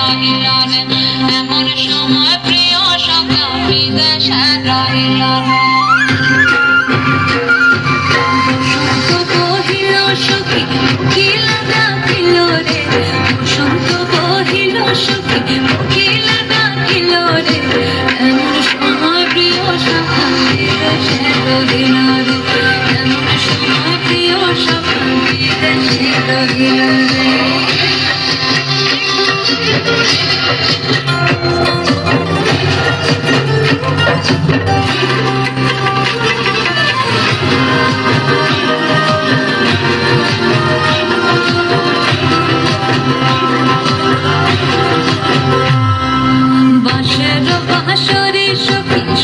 রহিলা রে এমন সময় প্রিয় সখা বিদেশে রহিলা রে বসন্ত বহিল সখী কোকিলা ডাকিল রে বসন্ত বহিল সখী কোকিলা ডাকিল রে এমন সময় প্রিয় সখা বিদেশে রহিলা রে এমন সময় প্রিয় সখা বিদেশে রহিলা রে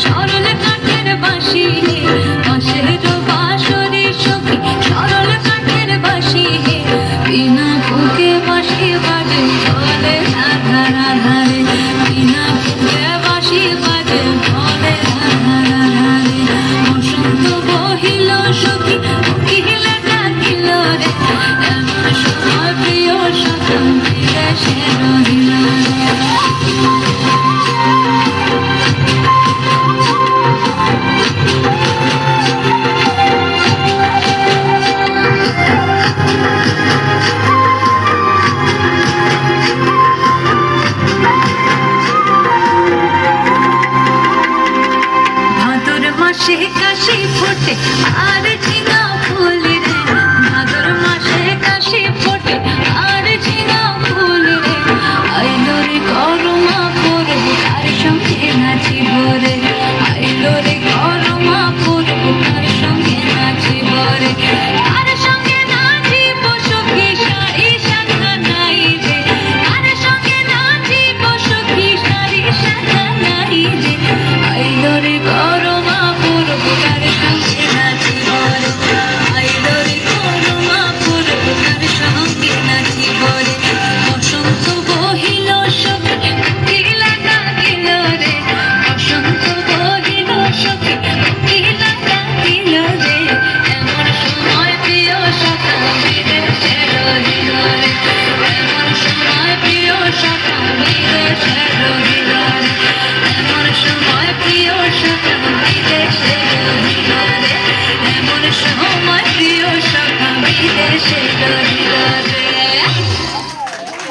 সরল কাঠের বাঁশি বাঁশের বাঁশরে সখী সরল কাঠের বাঁশি বিনা ফুকে বাঁশি বাজে বলে রাধা রাধা রে বিনা ফুকে বাঁশি বাজে বলে রাধা রাধা রে বসন্ত বহিল সখী কোকিলা ডাকিল রে এমন সময় প্রিয় সখা বিদেশে রহিল মাসে কাশি ফোটে আর ঝিঙা ফুল রে ভাদর মাসে কাশি ফোটে আর ঝিঙা ফুল রে আইলো রে করমা করব তার সঙ্গে নাচিব রে আইলো রে করমা করব তার সঙ্গে নাচিব রে তার সঙ্গে নাচিব সখী সারি শাখা নাই রে তার সঙ্গে নাচিব সখী সারি শাখা নাই রে আইলো রে করমা তার সঙ্গে নাচিব রে আইলো রে করমা করব তার সঙ্গে নাচিব রে বসন্ত বহিল সখী কোকিলা ডাকিল রে বসন্ত বহিল সখী কোকিলা ডাকিল রে এমন সময় প্রিয় সখা বিদেশে রহিল রে এমন সময় প্রিয় সখা বিদেশে রহিল রে এমন সময় প্রিয় সখা বিদেশে রহিল রে এমন সময় প্রিয় সখা বিদেশে রহিল